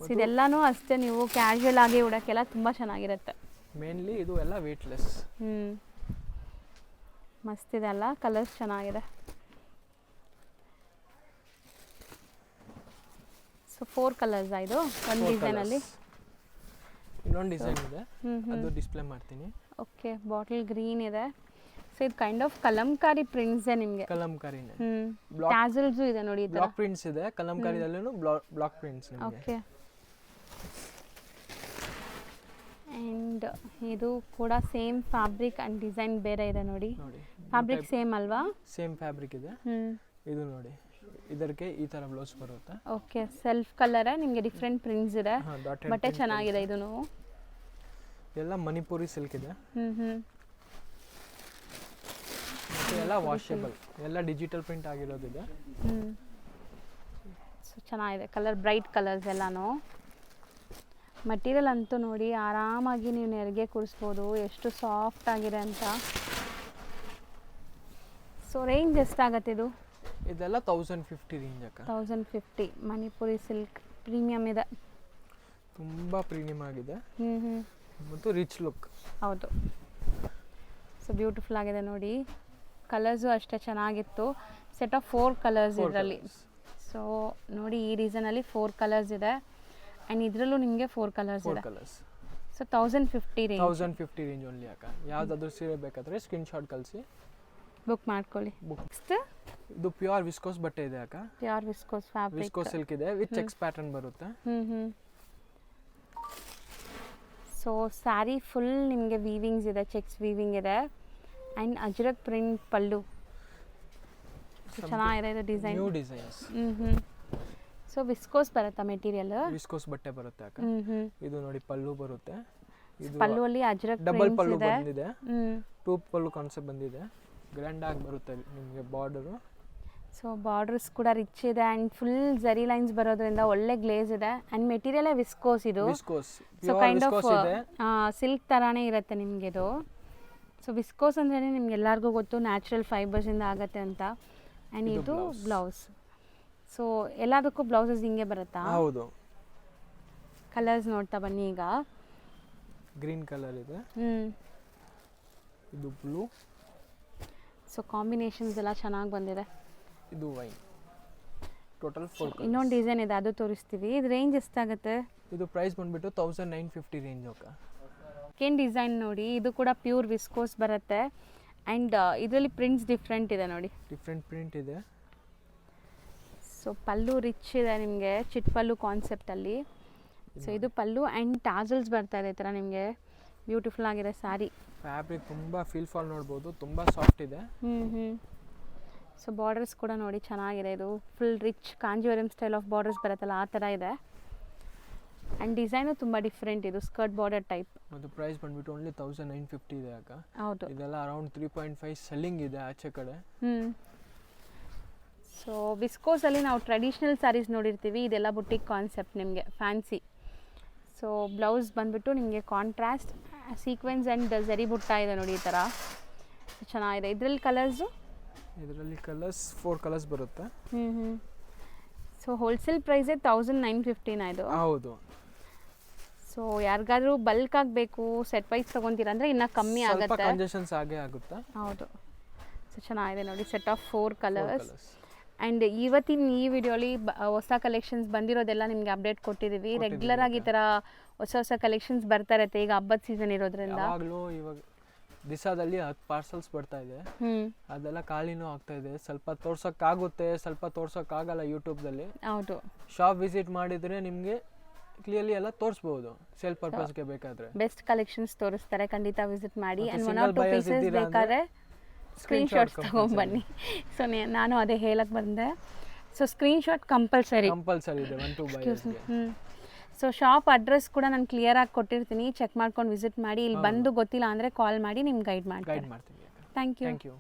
ಸೊ ಇದೆಲ್ಲನೂ ಅಷ್ಟೇ, ನೀವು ಕ್ಯಾಶುವಲ್ ಆಗಿ ಉಡೋಕ್ಕೆಲ್ಲ ತುಂಬ ಚೆನ್ನಾಗಿರುತ್ತೆ. ಮೇನ್ಲಿ ಇದು ಎಲ್ಲ ವೇಟ್ಲೆಸ್. ಮಸ್ತ್ ಇದೆ ಅಲ್ಲ, ಕಲರ್ಸ್ ಚೆನ್ನಾಗಿದೆ. ಸೊ 4 ಕಲರ್ಸ್ ಇದು ಒಂದು ಡಿಸೈನಲ್ಲಿ. ಇನ್ನೊಂದು ಡಿಸೈನ್ ಇದೆ, ಅದು ಡಿಸ್ಪ್ಲೇ ಮಾಡ್ತೀನಿ. ಓಕೆ. ಬಾಟಲ್ ಗ್ರೀನ್ ಇದೆ. ಸೊ ಇದು ಕೈಂಡ್ ಆಫ್ ಕಲಂಕಾರಿ ಪ್ರಿಂಟ್ಸ್ ನಿಮಗೆ. ಕಲಂಕಾರಿನೇ. ಟ್ಯಾಸಲ್ಸ್ ಇದೆ ನೋಡಿ, ಈ ತರ ಬ್ಲಾಕ್ ಪ್ರಿಂಟ್ಸ್ ಇದೆ. ಕಲಂಕಾರಿದಲ್ಲೂ ಬ್ಲಾಕ್ ಪ್ರಿಂಟ್ಸ್ ನಿಮಗೆ. ಓಕೆ. ಆ್ಯಂಡ್ ಇದು ಕೂಡ ಸೇಮ್ ಫ್ಯಾಬ್ರಿಕ್ ಆ್ಯಂಡ್ ಡಿಸೈನ್ ಬೇರೆ ಇದೆ ನೋಡಿ. ಫ್ಯಾಬ್ರಿಕ್ ಸೇಮ್ ಅಲ್ವಾ? ಸೇಮ್ ಫ್ಯಾಬ್ರಿಕ್ ಇದೆ. ಇದು ನೋಡಿ, ಇದಕ್ಕೆ ಈ ತರ ಬ್ಲೌಸ್ ಬರುತ್ತೆ. ಓಕೆ. ಸೆಲ್ಫ್ ಕಲರ್, ನಿಮಗೆ ಡಿಫ್ರೆಂಟ್ ಪ್ರಿಂಟ್ಸ್ ಇದೆ, ಬಟ್ಟೆ ಚೆನ್ನಾಗಿದೆ. ಇದೂ ಎಲ್ಲ ಮಣಿಪುರಿ ಸಿಲ್ಕ್ ಇದೆ. ಎಲ್ಲ ವಾಷೇಬಲ್, ಎಲ್ಲ ಡಿಜಿಟಲ್ ಪ್ರಿಂಟ್ ಆಗಿರೋದಿದೆ. ಸೊ ಚೆನ್ನಾಗಿದೆ ಕಲರ್, ಬ್ರೈಟ್ ಕಲರ್ಸ್ ಎಲ್ಲಾನು. ಮಟೀರಿಯಲ್ ಅಂತೂ ನೋಡಿ, ಆರಾಮಾಗಿ ನೀವು ನೆರಿಗೆ ಕೂರಿಸ್ಬೋದು, ಎಷ್ಟು ಸಾಫ್ಟ್ ಆಗಿದೆ ಅಂತ. ಸೊ ರೇಂಜ್ ಎಷ್ಟಾಗತ್ತೆ ಇದು? ಇದೆಲ್ಲ 1050 ರೇಂಜ್ ಅಕ್ಕ. 1050. ಮಣಿಪುರಿ ಸಿಲ್ಕ್ ಪ್ರೀಮಿಯಮ್ ಇದೆ, ತುಂಬ ಪ್ರೀಮಿಯಮ್ ಆಗಿದೆ ಮತ್ತು ರಿಚ್ ಲುಕ್. ಹೌದು. ಸೊ ಬ್ಯೂಟಿಫುಲ್ ಆಗಿದೆ ನೋಡಿ. ಕಲರ್ಸು ಅಷ್ಟೇ ಚೆನ್ನಾಗಿತ್ತು. ಸೆಟ್ ಆಫ್ 4 ಕಲರ್ಸ್ ಇದರಲ್ಲಿ. ಸೊ ನೋಡಿ, ಈ ರೀಸನಲ್ಲಿ 4 ಕಲರ್ಸ್ ಇದೆ ಆ್ಯಂಡ್ ಇದರಲ್ಲೂ ನಿಮಗೆ 4 ಕಲರ್ಸ್ ಇದೆ. So 1050 range. 1050 ರೇಂಜ್ ಓನ್ಲಿ ಅಕ್ಕ. ಯಾವುದಾದ್ರೂ ಸೀರೆ ಬೇಕಾದರೆ ಸ್ಕ್ರೀನ್ಶಾಟ್ ಕಳಿಸಿ, ಬುಕ್ ಮಾಡ್ಕೊಳ್ಳಿ. ನೆಕ್ಸ್ಟ್ ಇದು ಪ್ಯೂರ್ ವಿಸ್ಕೋಸ್ ಬಟ್ಟೆ ಇದೆ ಅಕ್ಕ. Pure viscose fabric, viscose silk ಇದೆ ವಿತ್ ಚೆಕ್ಸ್ ಪ್ಯಾಟರ್ನ್ ಬರುತ್ತೆ. ಸೊ ಸ್ಯಾರಿ ಫುಲ್ ನಿಮಗೆ ವೀವಿಂಗ್ಸ್ ಇದೆ, ಚೆಕ್ಸ್ ವೀವಿಂಗ್ ಇದೆ ಆ್ಯಂಡ್ ಅಜ್ರಕ್ ಪ್ರಿಂಟ್ ಪಲ್ಲು ಚೆನ್ನಾಗಿದೆ ಇದು design. New designs. So viscose ಬರುತ್ತಾ ಮೆಟೀರಿಯಲ್? ವಿಸ್ಕೋಸ್ ಬಟ್ಟೆ ಬರುತ್ತೆ ಅಕ್ಕ. ಇದು ನೋಡಿ ಪಲ್ಲು ಬರುತ್ತೆ. ಇದು ಪಲ್ಲುವಲ್ಲಿ ಅಜ್ರಕ್ ಡಬಲ್ ಪಲ್ಲು ಬಂದಿದೆ. ಹ್ಮ್ 2 ಪಲ್ಲು ಕಾನ್ಸೆಪ್ಟ್ ಬಂದಿದೆ. ಗ್ರ್ಯಾಂಡ್ ಆಗಿ ಬರುತ್ತೆ ನಿಮಗೆ ಬಾರ್ಡರ್. ಸೊ ಬಾರ್ಡರ್ಸ್ ಕೂಡ ರಿಚ್ ಇದೆ ಆ್ಯಂಡ್ ಫುಲ್ ಜರಿ ಲೈನ್ಸ್ ಬರೋದ್ರಿಂದ ಒಳ್ಳೆ ಗ್ಲೇಸ್ ಇದೆ ಆ್ಯಂಡ್ ಮೆಟೀರಿಯಲ್ ವಿಸ್ಕೋಸ್ ಇದು. Viscose so kind of silk ಥರಾನೇ ಇರುತ್ತೆ ನಿಮಗೆ ಇದು. ಸೊ ವಿಸ್ಕೋಸ್ ಅಂದ್ರೆ ನಿಮ್ಗೆ ಎಲ್ಲರಿಗೂ ಗೊತ್ತು ನ್ಯಾಚುರಲ್ ಫೈಬರ್ಸಿಂದ ಆಗುತ್ತೆ ಅಂತ. ಆ್ಯಂಡ್ ಇದು ಬ್ಲೌಸ್. ಸೊ ಎಲ್ಲದಕ್ಕೂ ಬ್ಲೌಸಸ್ ಹಿಂಗೆ ಬರುತ್ತಾ? ಹೌದು. ಕಲರ್ಸ್ ನೋಡ್ತಾ ಬನ್ನಿ ಈಗ. ಗ್ರೀನ್ ಕಲರ್ ಇದೆ. ಇದು ಬ್ಲೂ. ಸೊ ಕಾಂಬಿನೇಷನ್ಸ್ ಎಲ್ಲ ಚೆನ್ನಾಗಿ ಬಂದಿದೆ. ಇದು ವೈನ್. Total 4 colours. ಇನ್ನೊಂದು ಡಿಸೈನ್ ಇದೆ ಅದು ತೋರಿಸ್ತೀವಿ. ಇದು ರೇಂಜ್ ಎಷ್ಟಾಗುತ್ತೆ? ಇದು ಪ್ರೈಸ್ ಬಂದ್ಬಿಟ್ಟು 1950 ರೇಂಜ್ ಅಕ್ಕ. ಕೇನ್ ಡಿಸೈನ್ ನೋಡಿ, ಇದು ಕೂಡ ಪ್ಯೂರ್ ವಿಸ್ಕೋಸ್ ಬರುತ್ತೆ ಆ್ಯಂಡ್ ಇದರಲ್ಲಿ ಪ್ರಿಂಟ್ಸ್ ಡಿಫ್ರೆಂಟ್ ಇದೆ ನೋಡಿ. ಡಿಫ್ರೆಂಟ್ ಪ್ರಿಂಟ್ ಇದೆ. ಸೊ ಪಲ್ಲು ರಿಚ್ ಇದೆ ನಿಮಗೆ, ಚಿಟ್ ಪಲ್ಲು ಕಾನ್ಸೆಪ್ಟಲ್ಲಿ. ಸೊ ಇದು ಪಲ್ಲು ಆ್ಯಂಡ್ ಟಾಸಲ್ಸ್ ಬರ್ತಾ ಇದೆ ಈ ಥರ ನಿಮಗೆ. ಬ್ಯೂಟಿಫುಲ್ ಆಗಿದೆ ಸ್ಯಾರಿ. ಫ್ಯಾಬ್ರಿಕ್ ತುಂಬ ಫೀಲ್ ಫಾಲ್ ನೋಡ್ಬೋದು, ತುಂಬ ಸಾಫ್ಟ್ ಇದೆ. ಸೊ ಬಾರ್ಡರ್ಸ್ ಕೂಡ ನೋಡಿ ಚೆನ್ನಾಗಿದೆ. ಇದು full rich Kanjeevaram style of borders ಬರುತ್ತಲ್ಲ ಆ ಥರ ಇದೆ. ಆ್ಯಂಡ್ ಡಿಸೈನು ತುಂಬ ಡಿಫ್ರೆಂಟ್. ಇದು ಸ್ಕರ್ಟ್ ಬಾರ್ಡರ್ ಟೈಪ್. ಮತ್ತು ಪ್ರೈಸ್ ಬಂದ್ಬಿಟ್ಟು ಓನ್ಲಿ 1950 ಇದೆ ಅಕ್ಕ. ಹೌದು. ಇದೆಲ್ಲ ಅರೌಂಡ್ 3.5 ಸೆಲ್ಲಿಂಗ್ ಇದೆ ಆಚೆ ಕಡೆ. ಸೊ ವಿಸ್ಕೋಸಲ್ಲಿ ನಾವು ಟ್ರೆಡಿಷ್ನಲ್ ಸ್ಯಾರೀಸ್ ನೋಡಿರ್ತೀವಿ, ಇದೆಲ್ಲ ಬುಟ್ಟಿಕ್ ಕಾನ್ಸೆಪ್ಟ್ ನಿಮಗೆ ಫ್ಯಾನ್ಸಿ. ಸೊ ಬ್ಲೌಸ್ ಬಂದ್ಬಿಟ್ಟು ನಿಮಗೆ ಕಾಂಟ್ರಾಸ್ಟ್ ಸೀಕ್ವೆನ್ಸ್ ಆ್ಯಂಡ್ ಜರಿ ಬುಟ್ಟ ಇದೆ ನೋಡಿ ಈ ಥರ. ಚೆನ್ನಾಗಿದೆ. ಇದರಲ್ಲಿ ಕಲರ್ಸು? ಇದರಲ್ಲಿ ಕಲರ್ಸ್ 4 ಕಲರ್ಸ್ ಬರುತ್ತೆ. ಸೊ ಹೋಲ್ಸೇಲ್ ಪ್ರೈಸೇ 1950 ಇದು. ಹೌದು. ಸೊ ಯಾರಿಗಾದ್ರೂ ಬಲ್ಕ್ ಆಗಬೇಕು, ಸೆಟ್ ವೈಸ್ ತೊಗೊತೀರ ಅಂದರೆ ಇನ್ನೂ ಕಮ್ಮಿ ಆಗುತ್ತೆ. ಕಂಜೆಷನ್ಸ್ ಆಗೇ ಆಗುತ್ತೆ. ಹೌದು. ಸೊ ಚೆನ್ನಾಗಿದೆ ನೋಡಿ, ಸೆಟ್ ಆಫ್ 4 ಕಲರ್ಸ್. ಆ್ಯಂಡ್ ಇವತ್ತಿನ ಈ ವಿಡಿಯೋಲಿ ಹೊಸ ಕಲೆಕ್ಷನ್ಸ್ ಬಂದಿರೋದೆಲ್ಲ ನಿಮಗೆ ಅಪ್ಡೇಟ್ ಕೊಟ್ಟಿದ್ದೀವಿ. ರೆಗ್ಯುಲರ್ ಆಗಿ ಈ ಥರ ಹೊಸ ಹೊಸ ಕಲೆಕ್ಷನ್ಸ್ ಬರ್ತಾ ಇರುತ್ತೆ ಈಗ ಹಬ್ಬದ ಸೀಸನ್ ಇರೋದ್ರಿಂದ. ಯಾವಾಗಲೂ ಇವಾಗ ದಿಸಾದಲ್ಲಿ 10 ಪಾರ್ಸಲ್ಸ್ ಬರ್ತಾ ಇದೆ. ಅದೆಲ್ಲ ಖಾಲಿನೂ ಆಗ್ತಾ ಇದೆ. ಸ್ವಲ್ಪ ತೋರ್ಸೋಕ್ಕಾಗುತ್ತೆ, ಸ್ವಲ್ಪ ತೋರ್ಸೋಕ್ಕಾಗಲ್ಲ ಯೂಟ್ಯೂಬ್ದಲ್ಲಿ. ಹೌದು. ಶಾಪ್ ವಿಸಿಟ್ ಮಾಡಿದರೆ ನಿಮಗೆ ಕ್ಲಿಯರ್ಲಿ ಎಲ್ಲ ತೋರಿಸ್ಬೋದು. ಸೇಲ್ ಪರ್ಪಸ್ಗೆ ಬೇಕಾದರೆ ಬೆಸ್ಟ್ ಕಲೆಕ್ಷನ್ಸ್ ತೋರಿಸ್ತಾರೆ, ಖಂಡಿತ ವಿಸಿಟ್ ಮಾಡಿ. ಆ್ಯಂಡ್ 1 or 2 ಪೀಸಸ್ ಬೇಕಾದ್ರೆ ಸ್ಕ್ರೀನ್ಶಾಟ್ಸ್ ತೊಗೊಂಬನ್ನಿ. ಸೊ ನಾನು ಅದೇ ಹೇಳಕ್ಕೆ ಬಂದೆ. ಸೊ ಸ್ಕ್ರೀನ್ಶಾಟ್ ಕಂಪಲ್ಸರಿ ಇದೆ 1-2 ಬೈಯರ್ಸ್ಗೆ. ಸೊ ಶಾಪ್ ಅಡ್ರೆಸ್ ಕೂಡ ನಾನು ಕ್ಲಿಯರಾಗಿ ಕೊಟ್ಟಿರ್ತೀನಿ, ಚೆಕ್ ಮಾಡ್ಕೊಂಡು ವಿಸಿಟ್ ಮಾಡಿ. ಇಲ್ಲಿ ಬಂದು ಗೊತ್ತಿಲ್ಲ ಅಂದರೆ ಕಾಲ್ ಮಾಡಿ ನಿಮ್ಗೆ ಗೈಡ್ ಮಾಡ್ತೀನಿ. ಮಾಡ್ತೀನಿ. Thank you. Thank you.